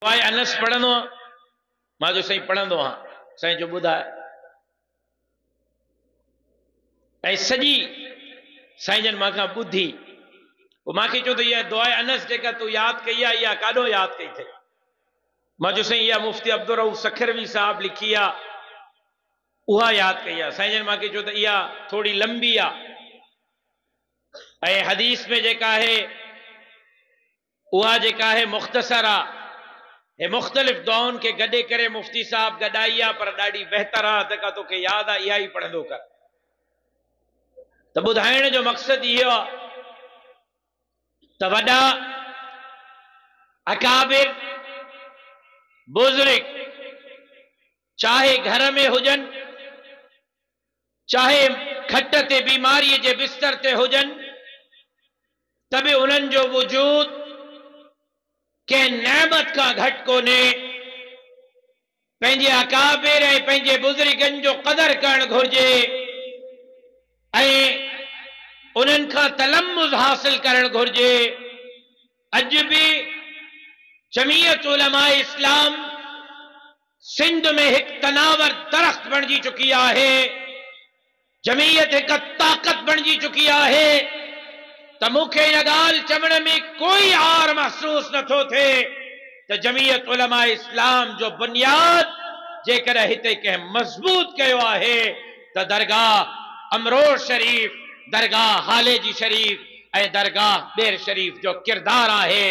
दुआए अनस पढ़ंदो मां जो साईं पढ़ंदो हाँ साईं जो ॿुधाए ऐं सॼी साईं जन मां खां ॿुधी पोइ मूंखे चयो त इहा दुआए अनस जेका तूं यादि कई आहे इहा काॾो यादि कई अथई। मां जो साईं इहा मुफ्ती अब्दुल रऊफ़ सखरवी साहब लिखी आहे उहा यादि कई आहे। साईं जन मूंखे चयो त इहा थोड़ी लंबी आहे ऐं हदीस में जेका आहे उहा जेका आहे मुख़्तसर आहे। हे मुख़्तलिफ़ दुआउनि खे गॾे करे मुफ्ती साहब गॾाई आहे पर ॾाढी बहितर आहे जेका तोखे यादि आहे इहा ई पढ़ंदो कर। त ॿुधाइण जो मक़सदु इहो आहे त वॾा अकाबिर बुज़ुर्ग चाहे घर में हुजनि चाहे खट ते बीमारीअ जे बिस्तर ते हुजनि त बि उन्हनि जो वजूद कंहिं नेमत खां घटि कोन्हे। पंहिंजे अकाबिर ऐं पंहिंजे बुज़ुर्गनि जो क़दर करणु घुरिजे ऐं उन्हनि खां तलम्मुज़ हासिल करणु घुरिजे। अॼु बि जमीयत उलमा इस्लाम सिंध में हिकु तनावर दरख़्त बणिजी चुकी आहे। जमीयत हिकु ताक़त बणिजी चुकी आहे त मूंखे इन ॻाल्हि चवण में कोई आर महसूस नथो थिए त जमीयत उलमा इस्लाम जो बुनियाद जेकर हिते कंहिं मज़बूत कयो आहे त दरगाह अमरोज़ शरीफ़ दरगाह हालेजी शरीफ़ ऐं दरगाह बेर शरीफ़ जो किरदार आहे।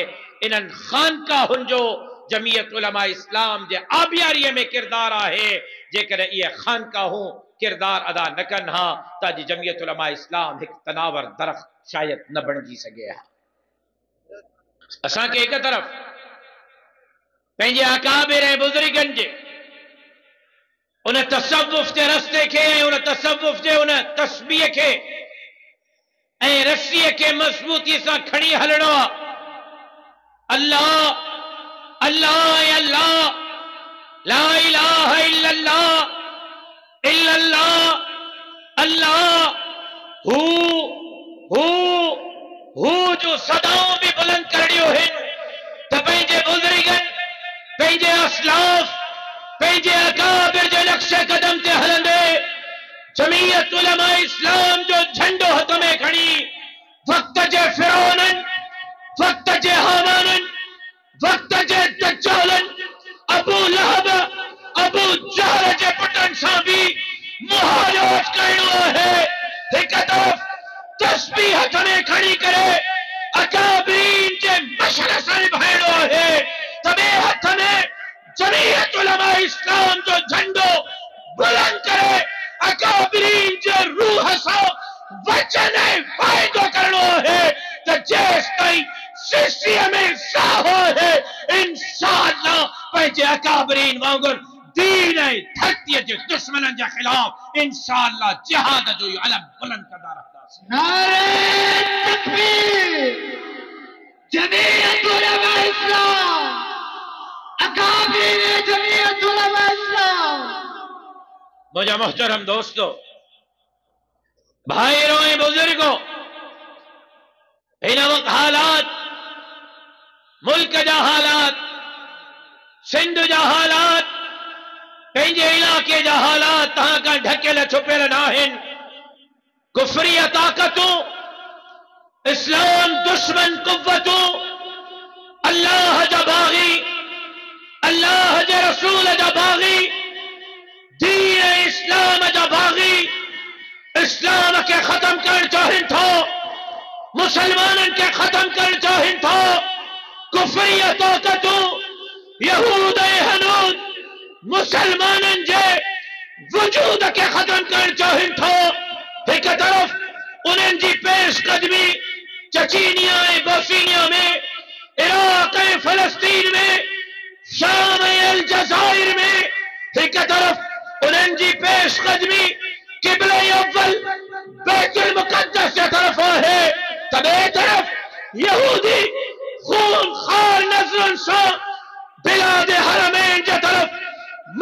इन्हनि ख़ानकाहुनि जो जमीयत उलमा इस्लाम जे आबियारीअ में किरदार आहे। जेकर इहे ख़ानकाहूं किरदार अदा न कनि हा त अॼु जमीयत उलमा इस्लाम हिकु तनावर दरख़्त शायद न बणिजी सघे हा। असांखे हिकु तरफ़ पंहिंजे अकाबिर ऐं बुज़ुर्गनि जे उन तसव्वुफ़ जे रस्ते खे ऐं उन तसव्वुफ़ जे उन तस्बीह खे ऐं रस्सीअ खे मज़बूतीअ सां खणी हलणो आहे। अल्लाह अल्लाह अल्लाह ला इलाहा इल्लल्लाह इल्लल्लाह अल्लाह हू जो सदाऊं बि बुलंद करणियूं आहिनि त पंहिंजे बुज़ुर्गनि पंहिंजे असलाफ पंहिंजे अकाबिर जे नक्शे कदम ते हलंदे जमीयत उलमा इस्लाम जो झंडो हथ में खणी वक्त जे फिरौननि वक्त जे हामाननि वक्त जे दज्जालनि अबू लहब अबू जहल जे पुटनि सां बि मुहारोज करणो आहे। हिकु तरफ़ तस्बीह हथ में खणी करे अकाबरीन जे मशर सां निभाइणो आहे त ॿिए हथ में जमीयत उलमा इस्लाम जो झंडो बुलंद करे अकाबरीन जे रूह सां वचन ऐं वाइदो करणो आहे त जेसि ताईं सिस्टीअ में साह आहे इंशाअल्लाह पंहिंजे अकाबरीन वांगुरु दीन ऐं धरतीअ जे दुश्मननि जे ख़िलाफ़ इंशाअल्लाह जिहाद जो इहो अलम बुलंद कंदा रहंदासीं। नारे तकबीर जमीयत उलमा इस्लाम अकाबिर जमीयत उलमा इस्लाम। मुझे मोहतरम दोस्तों भाइयों ऐं बुजुर्गों हिन वक्त हालात मुल्क जा हालात सिंध जा हालात पंहिंजे इलाके जा हालात तहां खां ढकियल छुपियल न आहिनि। कुफरिया ताक़तूं इस्लाम दुश्मन कुव्वतूं अल्लाह जा बाग़ी अल्लाह जे रसूल जा बाग़ी दीन इस्लाम जा बाग़ी इस्लाम के खत्म करण चाहिनि था मुसलमाननि के खत्म करण चाहिनि था। कुफरिया ताक़तूं यहूद ऐं हनूद मुसलमाननि जे वजूद के खत्म करण चाहिनि था। हिकु तरफ़ उन्हनि जी पेशकदमी चचीनिया ऐं बोस्निया में इराक ऐं फ़लस्तीन में शाम ऐं अलजाइर में हिकु तरफ़ उन्हनि जी पेशकदमी क़िबला अव्वल बैतुल मुक़द्दस जे तरफ़ आहे त ॿिए तरफ़ यहूदी खून खार नज़रुनि सां बिलाद हरमैन जे तरफ़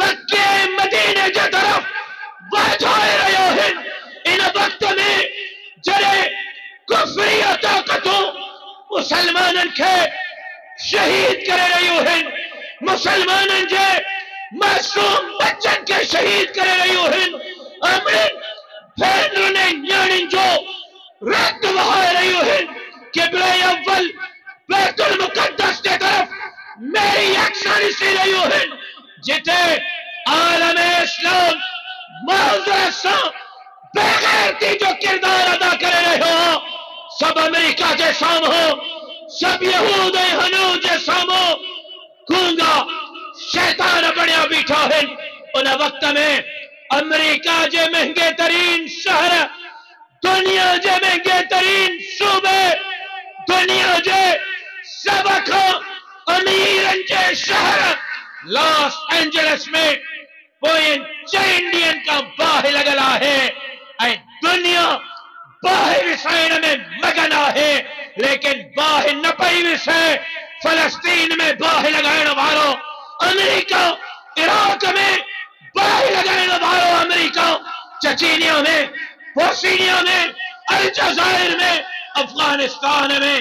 मक्के ऐं मदीने जे तरफ़ वधाए रहिया आहिनि। इन वक्त में जॾहिं कुफरिया ताक़तूं मुसलमाननि खे शहीद करे रहियूं आहिनि मुसलमाननि जे मासूम बच्चन के शहीद करे रहियूं आहिनि। अमृत भेनरुनि ऐं न्याणियुनि जो रक्त वहाए रहियूं आहिनि। क़िबला अव्वल बैतुल मुक़द्दस के तरफ मेरी अक्सां ॾिसी रहियूं आहिनि, जिथे आलम इस्लाम मौज़ूअ सां बेग़ैरती जो किरदार अदा करे रहियो हो। सब अमेरिका जे साम्हूं, सब यहूद ऐं हनूद जे साम्हूं गूंगा शैतान बणिया बीठा आहिनि। उन वक्त में अमेरिका जे महंगे तरीन शहर, दुनिया जे महंगे तरीन सूबे, दुनिया जे सब खां अमीरनि जे शहर लॉस एंजलिस में पोइ 4 ॾींहंनि खां बाहि लॻल आहे ऐं दुनिया बाहि विसाइण में मगन आहे, लेकिन बाहि न पई विसे। फलस्तीन में बाहि लॻाइण वारो अमेरिका, इराक में बाहि लॻाइण वारो अमेरिका, चचीनिया में, बोस्निया में, अलजाइर में, अफगानिस्तान में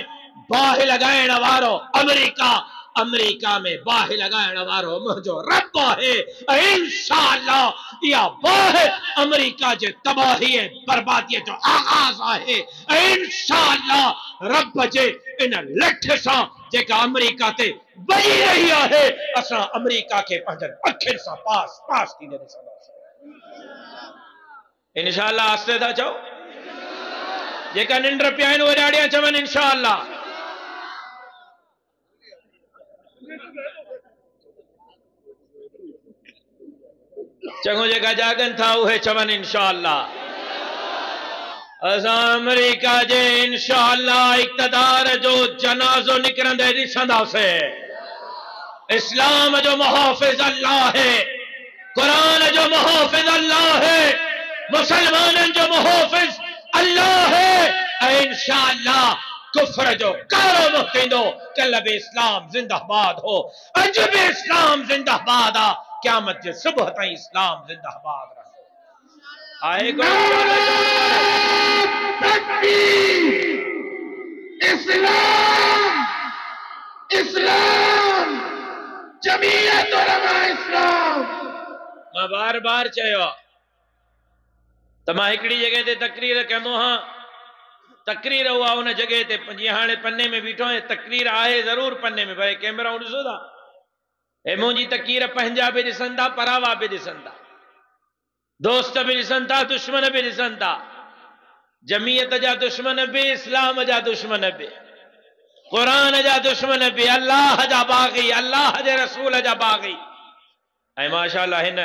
बाहि लॻाइण वारो अमेरिका, अमेरिका में बाहि लॻाइण वारो मुंहिंजो रब आहे। ऐं इंशाअल्लाह इहा बाहि अमेरिका जे तबाही ऐं बर्बादीअ जो आगाज़ आहे। ऐं इंशाअल्लाह रब जे इन लठ सां जेका अमेरिका ते वही रही आहे, असां अमेरिका खे पंहिंजनि अखियुनि सां पास पास थींदे ॾिसंदासीं। इंशाअल्लाह आस्ते था चओ, जेका निंड पिया आहिनि उहे ॾाढियां चवनि इंशाअल्लाह। चङो जेका जागनि था उहे चवनि इंशाअल्लाह। असां अमेरिका जे इंशाअल्लाह इक़्तिदार जो जनाज़ो निकिरंदे ॾिसंदासीं। इस्लाम जो मुहाफ़िज़ अल्लाह है, कुरान जो मुहाफ़िज़ अल्लाह है, मुसलमाननि जो मुहाफ़िज़ अल्लाह है। ऐं इंशाअल्लाह कुफ्र जो कारो मुक्तिंदो। कल भी इस्लाम जिंदाबाद हो, अज भी इस्लाम जिंदाबाद आ, क़यामत जे सुबह ताईं इस्लाम जिंदाबाद रहो। आए इस्लाम, इस्लाम, जमीयत उलमा इस्लाम। मां बार बार चयो त मां हिकिड़ी जगह ते तकरीर कंदो हां, तकरीर हुआ उन जगह ते जीअं हाणे पन्ने में बीठो आहियां, तकरीर आहे ज़रूर पन्ने में, भाई कैमरा ॾिसो था, ए मुंहिंजी तकरीर पंहिंजा बि ॾिसनि था, परावा बि ॾिसनि था, दोस्त बि ॾिसनि था, दुश्मन बि ॾिसनि था, जमीयत जा दुश्मन बि, इस्लाम जा दुश्मन बि, कुरान जा दुश्मन बि, अल्लाह जा बाग़ी, अल्लाह जे रसूल जा बाग़ी। ऐं माशाअल्लाह हिन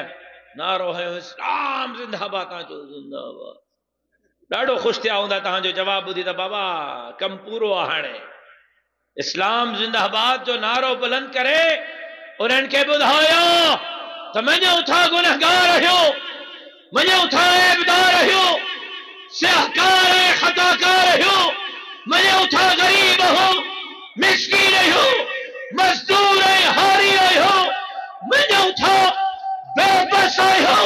नारो है इस्लाम जिंदाबाद, तव्हां चओ जिंदाबाद। ॾाढो ख़ुशि थिया हूंदा तव्हांजो जवाबु ॿुधी त बाबा कमु पूरो आहे। हाणे इस्लाम जिंदाबाद जो नारो बुलंद करे उन्हनि खे ॿुधायो त मञूं था गुनहगार आहियो, मञूं था ऐबदार आहियो, सियाहकार ऐं ख़ताकार आहियो, मञूं था ग़रीब हो, मिस्कीन आहियो, मज़दूर ऐं हारी आहियो, मञूं था बेबस आहियो,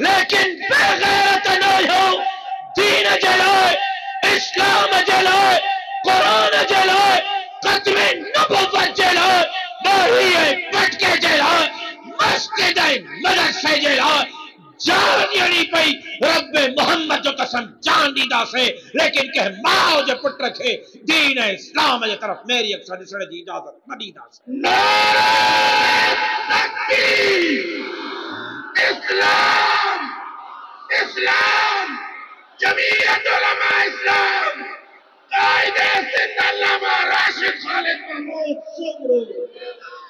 लेकिन बेग़ैरत न आहियो। दीन जे लाइ, इस्लाम जे लाइ, कुरान जे लाइ, ख़त्म नबुव्वत जे लाइ, ॿारहीं ऐं पटके जे लाइ, मस्जिद ऐं मदरसे जे लाइ जान ॾियणी पई। रब मोहम्मद जो कसम जान ॾींदासीं, लेकिन कंहिं माउ जे पुट खे दीन ऐं इस्लाम जे तरफ़ मेरी अक्सर ॾिसण जी इजाज़त न ॾींदासीं। इस्लाम, इस्लाम, जमीयत उलमा इस्लाम, कायदे सिंध अल्लामा राशिद खालिद महमूद सुमरू।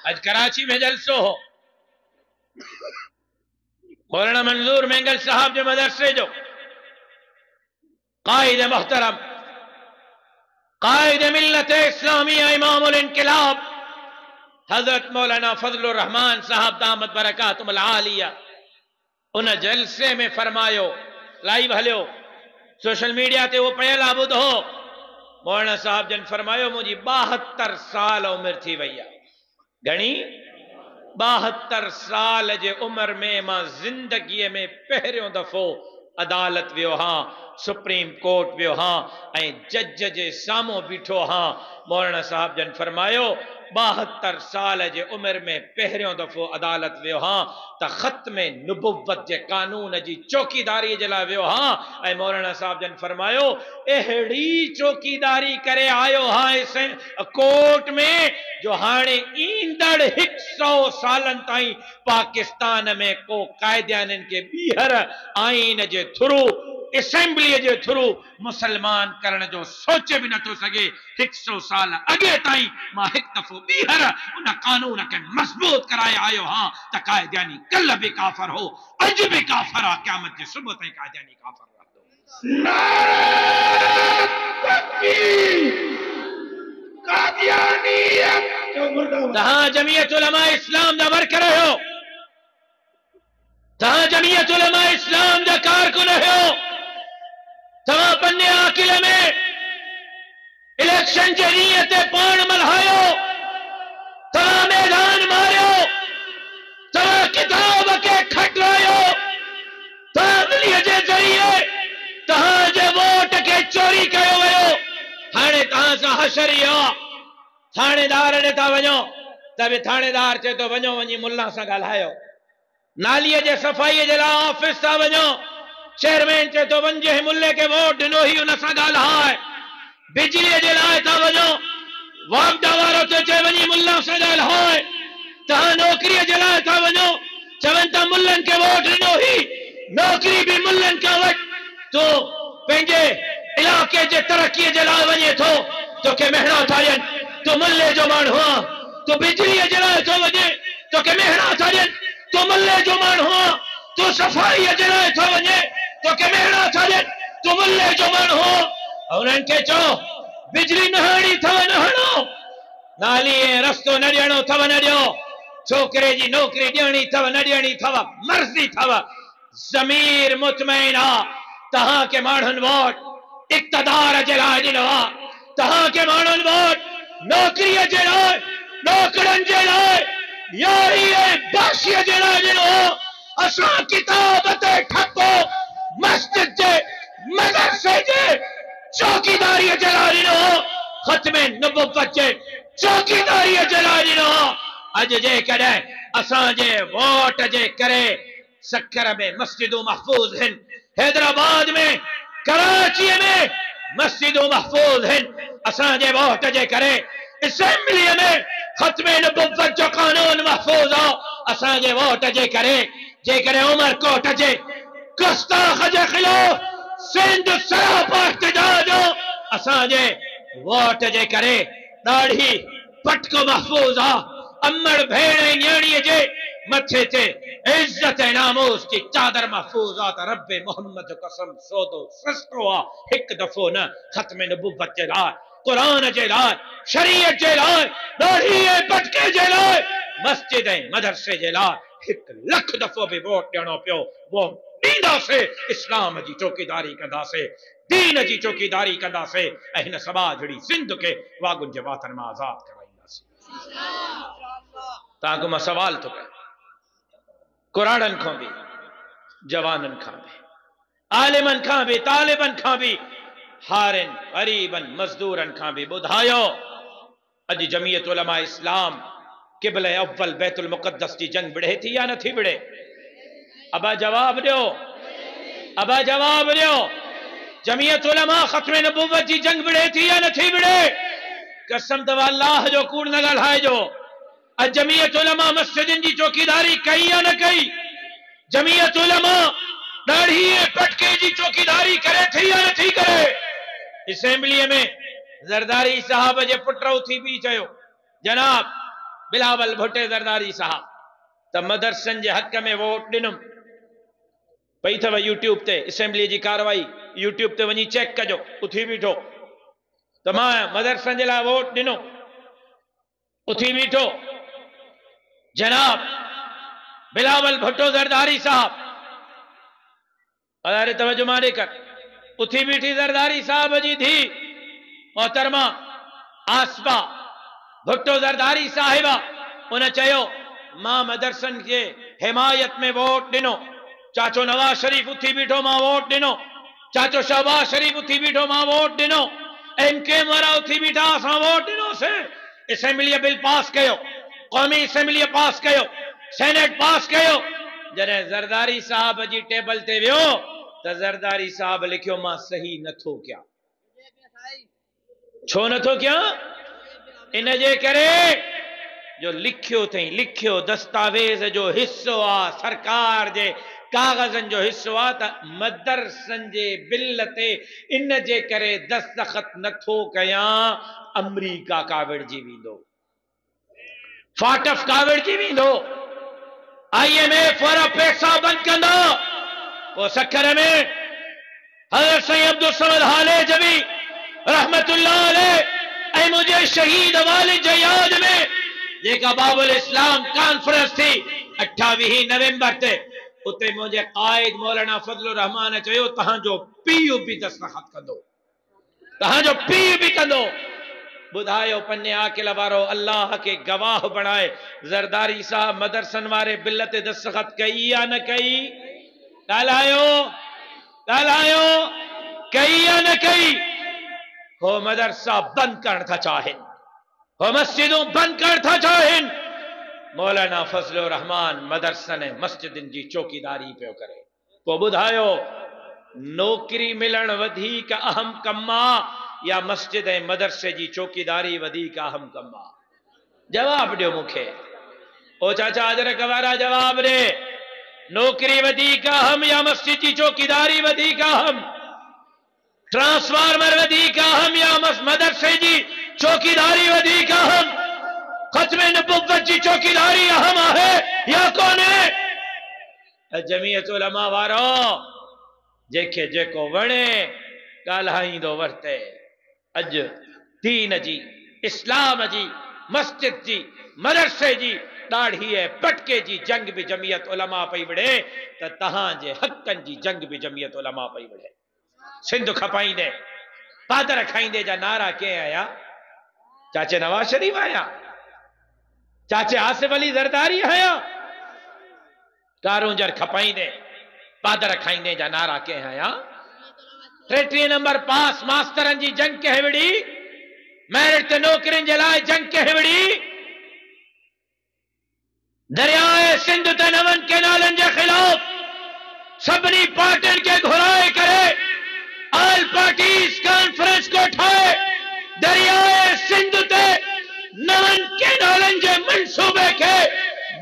आज कराची में जलसो हो, मौलाना मंजूर मेंगल साहब जो मदरसे जो कायद मोहतरम, कायद मिल्लत इस्लामिया, इमामुल इनकिलाब हजरत मौलाना फजलुर रहमान साहब दामत बरकातुहुल आलिया, उन जलसे में फरमायो, लाइव हलियो सोशल मीडिया ते वो पयल आ, ॿुधो मौलाना साहब जन फरमायो मुंहिंजी 72 साल उमिरि थी वई आहे। घणी? 72 साल जे उम्र में मां ज़िंदगीअ में पहिरियों दफ़ो अदालत वियो हां, सुप्रीम कोर्ट वियो हां ऐं जज जे साम्हूं बीठो हां। मौलाना साहब जन फरमायो 72 साल जे उम्र में पहिरियों दफ़ो अदालत वियो हां त ख़त्म नुबुव्वत जे कानून जी चौकीदारी जे लाइ वियो हां। ऐं मौलाना साहब जन फरमायो अहिड़ी चौकीदारी करे आयो हां इस कोर्ट में जो हाणे ईंदड़ 100 सालन ताईं पाकिस्तान में को कायदाननि के ॿीहर आइन जे थ्रू असेंबली जे थ्रू मुसलमान करण जो सोचे भी नथो सके। 100 साल अगे ताईं मां एक दफ़ो ॿीहर उन कानून के मजबूत कराए आयो हां त कायदानी कल भी काफर हो, अज भी काफर आ, क़यामत जे सुबह ताईं कायदानी काफर रहंदो। नारे तकबीर, कादियानियत तहां जमीयत उलमा इस्लाम दा वर्कर हो, तहां जमीयत उलमा इस्लाम दा कारकुन हो, तहां पन्ने आकिले में इलेक्शन जे ॾींहं ते पाण मल्हायो, तहां मैदान मारियो, तहां किताब के खटरायो, तहां दिलीअ जे ज़रिए तहां जे वोट के चोरी कयो वियो। हाणे तहां सां हशरी आ, थाणेदार ॾे था वञो त बि थाणेदार चए थो वञो वञी मुल्ला सां ॻाल्हायो, नालीअ जे सफ़ाईअ जे लाइ ऑफिस था वञो, चेयरमैन चए थो वञ जंहिं मुल्ले खे वोट ॾिनो ही उन सां ॻाल्हाए, बिजलीअ जे लाइ था वञो, वापदा वारो थो चए वञी मुल्ला सां ॻाल्हाए, तहां नौकरीअ जे लाइ था वञो, चवनि था मुल्लनि खे वोट ॾिनो ही, नौकरी बि मुल्लनि खां वठ, तो पंहिंजे इलाइक़े जे तरक़ीअ जे लाइ वञे थो, तोखे महिणा था ॾियनि, तो मुल्ले जो माण्हू आ, तो बिजलीअ जे लाइ थो वञे, तोखे महिणा था ॾियनि, तो मुल्ले जो माण्हू आ, तो सफ़ाईअ जे लाइ थो वञे, तोखे महिणा था ॾियनि, तो मुल्ले जो माण्हू आ। उन्हनि खे चओ बिजली न हणी अथव न हणो, नाली ऐं रस्तो न ॾियणो अथव न ॾियो, छोकिरे जी नौकरी ॾियणी अथव न ॾियणी अथव मर्ज़ी अथव, ज़मीर मुतमइन आ, तहां के माण्हुनि वोट इक़्तिदार जे लाइ ॾिनो आ, तहां के माण्हुनि वोट नौकरीअ जे लाइ, नौकरनि जे लाइ, यारी ऐं बाशीअ जे लाइ ॾिनो आ। असां किताब ते ठपो मस्जिद जे मदरसे जे चौकीदारीअ जे लाइ ॾिनो आ, ख़त्मे नबुव्वत जे चौकीदारीअ जे लाइ ॾिनो आ। अॼु जेकॾहिं असांजे वोट जे करे सखर में मस्जिदूं महफूज़ आहिनि, हैदराबाद में कराचीअ में मस्जिदूं महफूज़ आहिनि, असांजे वोट जे करे असेंबलीअ में ख़त्मे नबुव्वत जो कानून महफूज़ आ, असांजे वोट जे करे जेकॾहिं उमरकोट जे गुस्ताख जे ख़िलाफ़ सिंध सरापा इhtजाज हो, असांजे वोट जे करे ॾाढी पटको महफूज़ आ, अमड़ भेण ऐं न्याणीअ जे मथे ते इज्जत ऐं नामूस की चादर महफूज़ आ, त रब मोहम्मद कसम सौदो सस्तो आ, हिकु दफ़ो न ख़त्मे नबुव्वत जे लाइ, कुरान जे लाइ, शरीयत जे लाइ, ॾाढी ऐं पटके जे लाइ, मस्जिद ऐं मदरसे जे लाइ 1 लख दफ़ो भी वोट ॾियणो पियो, वो ॾींदासीं, इस्लाम जी चौकीदारी कंदासीं, दीन जी चौकीदारी कंदासीं, ऐं हिन समाजड़ी सिंध के वागुनि जे वातनि मां आज़ाद कराईंदासीं। तव्हां खां मां सवाल थो कयां, कुराड़नि खां बि, जवाननि खां बि, आलिमनि खां बि, तालिबनि खां बि, हारनि गरीबनि मज़दूरनि खां बि ॿुधायो, अॼु जमीयत उलमा इस्लाम क़िबला अव्वल बैतुल मुक़द्दस जी जंग विढ़े थी या नथी विढ़े? अबा जवाब ॾियो, अबा जवाब ॾियो, जमीयत उलमा ख़त्मे नबुव्वत जी जंग विढ़े थी या नथी विढ़े? कसम अथव अल्लाह जो कूड़ न ॻाल्हाइजो। अॼु जमीयत उलमा मस्जिदनि जी चौकीदारी कई या न कई? जमीयत उलमा ॾाढ़ी पटके जी चौकीदारी करे थी या नथी करे? असेंबलीअ में ज़रदारी साहब जे पुट उथी बि चयो, जनाब बिलावल भुट्टे ज़रदारी साहब त मदरसनि जे हक़ में वोट ॾिनुमि, पई अथव यूट्यूब ते असेंबली जी कार्रवाई, यूट्यूब ते वञी चेक कजो, उथी बीठो त मां मदरसनि जे लाइ वोट ॾिनो, उथी बीठो जनाब बिलावल भुट्टो ज़रदारी साहब, अरे तवज्जो मां ॾे कर, उथी बीठी ज़रदारी साहब जी धी मोहतरमा आसफा भुट्टो ज़रदारी साहिबा, उन चयो मां मदरसनि के हिमायत में वोट ॾिनो, चाचो नवाज शरीफ उथी बीठो मां वोट ॾिनो, चाचो शहबाज शरीफ उथी बीठो मां वोट ॾिनो, एमकेएम वारा उथी बीठा असां वोट ॾिनोसीं, असेंबली बिल पास कयो, कौमी असेंबली पास कयो, सेनेट पास कयो। जॾहिं ज़रदारी साहब जी टेबल ते वियो त ज़रदारी साहब लिखियो मां सही नथो कयां। छो नथो कयां? इन जे करे जो लिखियो अथई, लिखियो दस्तावेज़ जो हिस्सो आहे, सरकार जे कागज़नि जो हिस्सो आहे त मदरसनि जे बिल ते इन जे करे दस्तखत नथो कयां, अमरीका का विढ़जी वेंदो, फाटफ का विढ़जी वेंदो, IMF वारा पैसा बंदि कंदा। पोइ सखर में हज़रत सईद अब्दुल समद हालेजवी रहमतुल्लाह अलैह ऐं मुंहिंजे शहीद वालिद जे यादि में जेका बाबुल इस्लाम कॉन्फ्रेंस थी 28 नवंबर ते, उते मुंहिंजे क़ाइद मौलाना फजलुर रहमान चयो तहांजो पीउ बि दस्तखत कंदो, तहांजो पीउ बि कंदो। बुधायो पन्ने आकिल वारो अल्लाह के गवाह बणाए ज़रदारी साहब मदरसन वारे बिल ते दस्तखत कई या न कई? ॻाल्हायो ॻाल्हायो, कई या न कई? हो मदरसा बंद करण था चाहें, हो मस्जिदों बंद करण था चाहें। मौलाना फजलुर रहमान मदरसन मस्जिदन जी चौकीदारी पियो करे। पोइ बुधायो नौकरी मिलण वधीक अहम कम आहे या मस्जिद ऐं मदरसे जी चौकीदारी वधीक अहम कम आहे? जवाब ॾियो मूंखे। ओ चाचा अजरक वारा जवाब ॾे, नौकरी वधीक अहम या मस्जिद जी चौकीदारी वधीक अहम? ट्रांसफार्मर वधीक अहम या मदरसे जी चौकीदारी वधीक अहम? खत्मे नबुव्वत जी चौकीदारी अहम आहे या कोन्हे? जमीयत उलमा वारो जेके जेको वणे ॻाल्हाईंदो वरते। अॼु दीन जी, इस्लाम जी, मस्जिद जी, मदरसे जी दाढ़ी ऐं पटके जी जंग भी जमीयत उलमा पई विढ़े त तहांजे हक़नि जी जंग भी जमीयत उलमा पई विढ़े। सिंध खपाईंदे पादर खाईंदे जा नारा के आया? चाचे नवाज शरीफ आया? चाचे आसिफ अली ज़रदारी आया? कारूंजर खपाईंदे पादर खाईंदे जा नारा के आया? 33 नंबर पास मास्तरन जी जंग के विढ़ी? मेरिट ते नौकरियुनि जे लाइ जंग के विढ़ी? दरियाए सिंध ते नवन केनालनि जे खिलाफ सभिनी पार्टियुनि खे घुराए करे ऑल पार्टीज कॉन्फ्रेंस को ठाहे दरियाए सिंध ते नवन केनालनि जे मंसूबे खे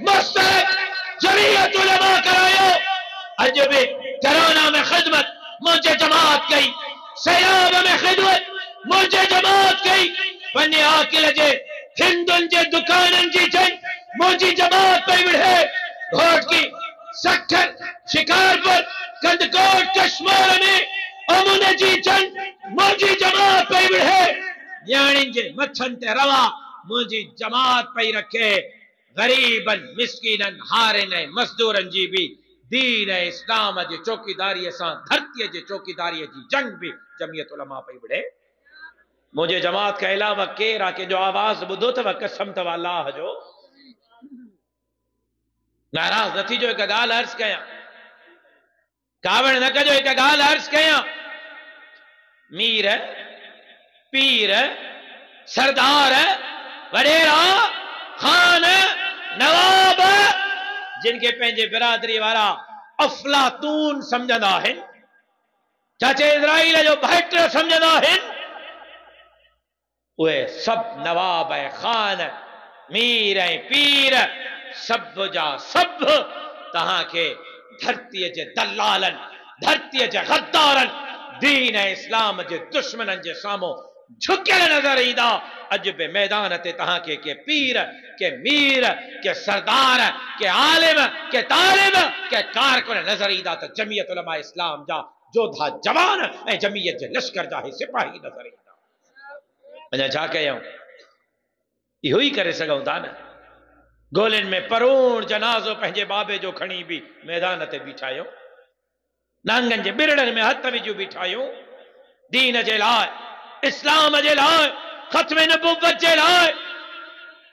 मुस्तरद जमीयत उलमा करायो। अॼु बि कोरोना में ख़िदमत मुझे जमात कई, सैलाब में खिदमत मुझे जमात कई, पन्ने आकिल जे हिंदुनि जे दुकाननि जी जंग मुझी जमात पई विढ़े। घोट की सखर शिकारपुर कंदकोट कश्मीर में अमुन जी जंग मुझी जमात पई विढ़े। न्याणियुनि जे मथनि ते रवा मुझी जमात पई रखे। गरीबन मिस्कीनन हारिन ऐं मज़दूरनि जी भी दीन ऐं इस्लाम जे चौकीदारीअ सां धरतीअ जे चौकीदारीअ जी जंग भी जमीयत उलमा पई विढ़े। मुझे जमात के अलावा केर आहे कंहिंजो आवाज़ ॿुधो अथव? कसम अथव अल्लाह जो। नाराज़ न थीजो, हिकु ॻाल्हि अर्ज़ कयां, कावड़ न कजो, हिकु ॻाल्हि अर्ज़ कयां। मीर पीर सरदार वडेरा खान नवाब जिनके पंहिंजे बिरादरी वारा अफलातून समझंदा आहिनि, चाचे इज़राइल जो भाइट समझंदा आहिनि, उहे सभु नवाब ऐं खान मीर ऐं पीर सभु जा सभु तहांखे धरतीअ जे दलालनि, धरतीअ जे गद्दारनि, दीन ऐं इस्लाम जे दुश्मननि जे साम्हूं झुकियल नज़र ईंदा। अॼु बि मैदान ते तहांखे के पीर, के मीर, के सरदार, के आलिम, के तालिब, के कारकुन नज़र ईंदा त जमीयत उलमा इस्लाम जा जोधा जवान ऐं जमीयत जे लश्कर जा ही सिपाही नज़र ईंदा। अञा छा कयूं? इहो ई करे सघूं था न। गोलियुनि में परूण जनाज़ो पंहिंजे बाबे जो खणी बि मैदान ते बीठायूं, नांगनि जे बिरड़नि में हथ विझूं बीठायूं, दीन जे लाइ, इस्लाम जे लाइ, ख़त्मे नबुव्वत जे लाइ।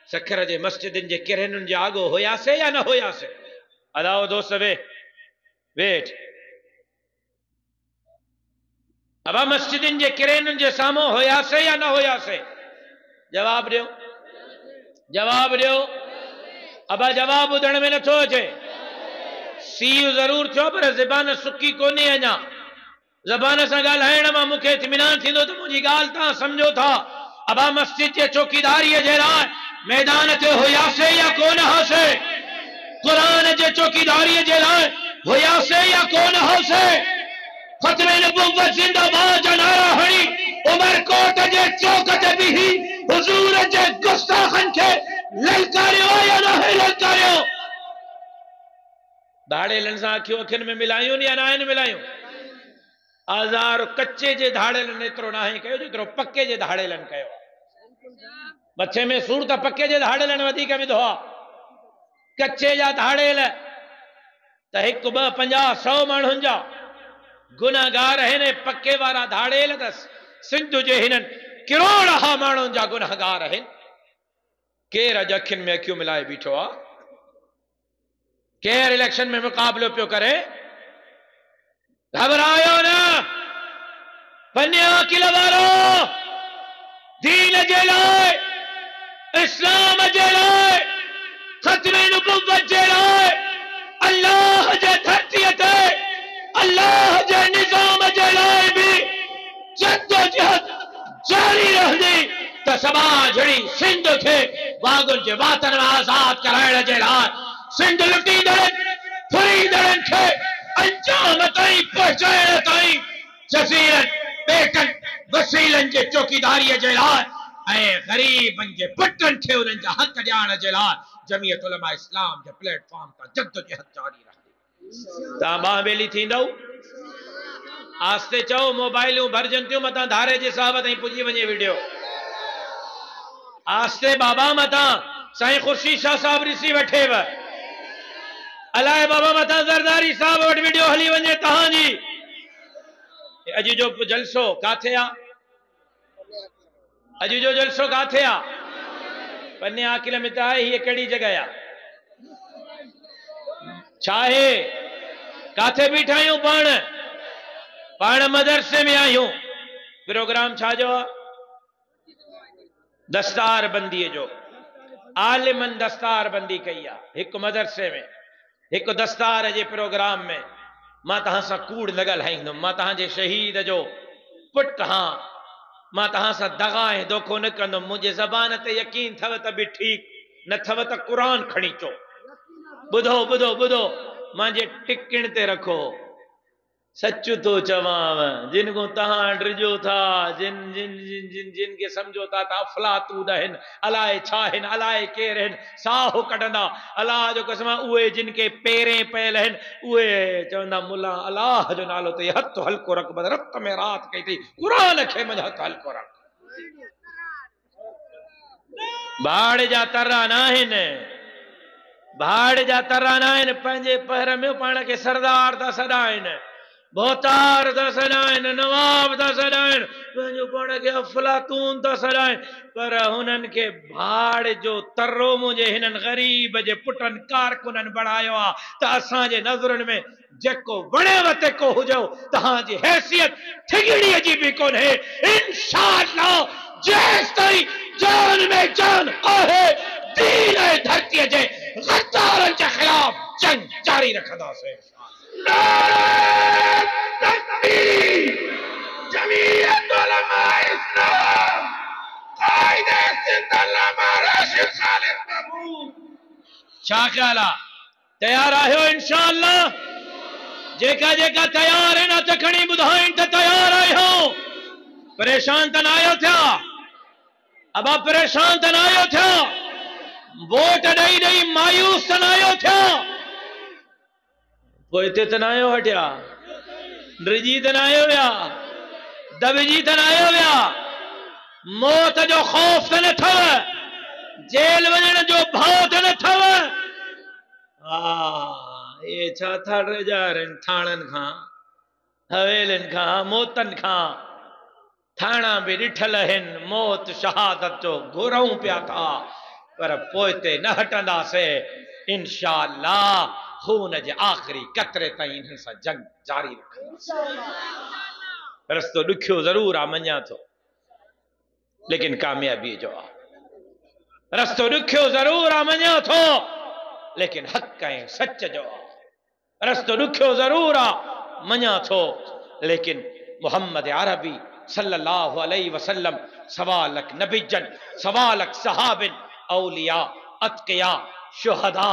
सखर जे मस्जिदनि जे किरनुनि जे आगो हुयासे या न हुयासे? अदाओ दोस्त वेठ। अब मस्जिदनि जे किरनुनि जे साम्हूं हुयासे या न हुयासे? जवाब ॾियो। जवाब दियो। अबा जवाब ॿुधण में नथो अचे। सीउ ज़रूर थियो पर ज़बान सुकी कोन्हे अञा। ज़बान सां ॻाल्हाइण मां मूंखे इत्मीनान थींदो त मुंहिंजी ॻाल्हि तव्हां सम्झो था। अबा मस्जिद जे चौकीदारीअ जे लाइ मैदान ते हुयासीं या कोन हुआसीं? क़ुरान जे चौकीदारीअ जे लाइ हुयासीं या कोन हुआसीं? ख़त्मे नबुव्वत ज़िंदाबाद जा नारा हणी उमरकोट जे चौक ते बीही हुज़ूर जे गुस्ताखनि खे ललकारियो या न ललकारियो? धाड़ेलनि सां अखियूं अखियुनि में मिलायूं या न आहिनि मिलायूं? आज़ार कच्चे जे धाड़ेलनि एतिरो न आहे कयो जेतिरो पके जे धाड़ेलनि कयो। मथे में सूर त पके जे धाड़ेलनि वधीक विधो आहे। कच्चे जा धाड़ेल त 1 2 50 100 माण्हुनि जा गुनाहगार आहिनि। पके वारा धाड़ेल त सिंध जे हिननि किरोड़ माण्हुनि जा गुनाहगार आहिनि। केरु अॼु अखियुनि में अखियूं मिलाए बीठो आहे? केरु इलेक्शन में मुक़ाबलो पियो करे? घबरायो न। पन्या किला वारो दीन जे लाइ, इस्लाम जे लाइ, ख़त्मे नबुव्वत जे लाइ, अल्लाह जे धरतीअ ते अल्लाह जे निज़ाम जे लाइ बि जद्दोजहद जारी रहंदी त समाजड़ी सिंध खे वागुनि जे वातन में आज़ाद कराइण जे लाइ सिंध लुटींदड़नि फुरींदड़नि खे अंजाम ताईं पहुचाइण ताईं जज़ीरनि पेटनि वसीलनि जे चौकीदारीअ जे लाइ ऐं ग़रीबनि जे पुटनि खे उन्हनि जा हक़ ॾियारण जे लाइ जमीयत उलमा इस्लाम जे प्लेटफॉर्म तां जद्दोजहद जारी रहंदी। तव्हां बांह ॿेली थींदव? आस्ते चओ, मोबाइलूं भरजनि थियूं मथां धारे जे साहब ताईं पुॼी वञे वीडियो। आस्ते बाबा मथां साईं ख़ुर्शीद शाह साहब ॾिसी वठेव। अलाए बाबा मथां ज़रदारी साहब वटि वीडियो हली वञे तव्हांजी। अॼु जो जलसो काथे आहे? अॼु जो जलसो काथे आहे? पन्ने आकिल में त आहे। हीअ कहिड़ी जॻह आहे? छा आहे? काथे बीठा आहियूं पाण? पाण मदरसे में आहियूं। प्रोग्राम छाजो आहे? दस्तार बंदीअ जो। आलिमनि दस्तार बंदी कई आहे हिकु मदरसे में, हिकु दस्तार जे प्रोग्राम में। मां तव्हां सां कूड़ न ॻाल्हाईंदुमि। मां तव्हांजे शहीद जो पुटु हां। मां तव्हां सां दगा ऐं धोखो न कंदुमि। मुंहिंजे ज़बान ते यकीन अथव त बि ठीकु, न अथव त क़ुरान खणी अचो। ॿुधो ॿुधो ॿुधो, मुंहिंजे टिकण ते रखो। सच तो चवांव, जिन को तहां डरिजो था, जिन जिन जिन जिन जिन के समझो था त अफलातून आहिनि, अलाए छा आहिनि, अलाए केरु आहिनि, साहु कढंदा। अलाह जो कसम उहे जिन के पेरें पयल आहिनि उहे चवंदा मुला अलाह जो नालो ते हथ हल्को रख, बद रत में रात कई थी क़ुरान खे मुंहिंजो हथ हल्को रख। भाड़ जा तर्रा न आहिनि, भाड़ जा तर्रा न आहिनि। पंहिंजे पहर में पाण खे सरदार था सॾाइनि, बोतार था सॾाइनि, नवाब था सॾाइनि, पंहिंजो पाण खे अफलातून था सॾाइनि। पर हुननि खे भाड़ जो तर्रो मुंहिंजे हिननि ग़रीब जे पुटनि कारकुननि बणायो आहे त असांजे नज़रुनि में जेको वणेव तेको हुजो, तव्हांजी हैसियत ठिगड़ीअ जी बि कोन्हे। इंशाअल्लाह जेसि ताईं जान में जान आहे, दीन ऐं धरतीअ जे गद्दारनि जे ख़िलाफ़ जंग जारी रखंदासीं। जमीयत उलमा इस्लाम कायदे सिंध अल्लामा राशिद खालिद महमूद। छा ख्याल आहे? तयार आहियो? इंशाअल्लाह जेका जेका तयार आहिनि हथ खणी ॿुधाइनि त तयार आहियो। परेशान त न आहियो थिया? अबा परेशान त न आहियो थिया? वोट ॾेई ॾेई मायूस त न आहियो थिया? पोइ हिते त न आहियो हटिया? डिॼी त न आहियो विया? दॿिजी त न आहियो विया? मौत जो ख़ौफ़ त न अथव? जेल वञण जो भउ त न अथव? ये छा था ॾिजारनि थाणनि खां, हवेलियुनि खां, मौतनि खां। थाणा बि ॾिठल आहिनि, मौत शहादत जो घुरूं पिया था, पर पोइ ते न हटंदासीं। इंशाअल्लाह खून जे आख़िरी कतरे ताईं हिन सां जंग जारी रखंदासीं। रस्तो ॾुखियो ज़रूर आहे, मञा थो, लेकिन कामयाबी जो आहे। रस्तो ॾुखियो ज़रूर आ मञा थो, लेकिन हक़ ऐं सच जो रस्तो ॾुखियो ज़रूर आ मञा थो, लेकिन मोहम्मद अरबी सल्लल्लाहु अलैहि वसल्लम सवालक नबीजन सवालक सहाबिन औलिया अतकिया शुहदा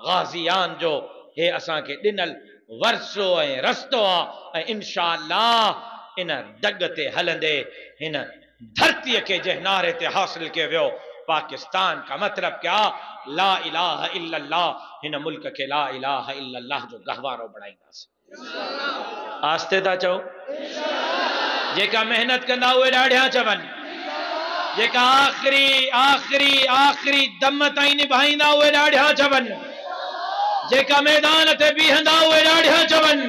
गाज़ियान जो हे असां खे ॾिनल वरसो ऐं रस्तो आहे। ऐं इंशाअल्लाह इन डग ते हलंदे हिन धरतीअ खे जंहिं नारे ते हासिल कयो वियो पाकिस्तान का मतलब क्या, ला इलाहा इल्लल्लाह, हिन मुल्क के ला इलाहा इल्लल्लाह जो गहवारो बढ़ाईंदासीं। आस्ते था चओ, जेका मेहनत कंदा उहे ॾाढिया चवनि, जेका आखिरी आखिरी आखिरी दम ताईं निभाईंदा उहे ॾाढिया चवनि, जेका मैदान ते बीहंदा उहे ॾाढिया चवनि।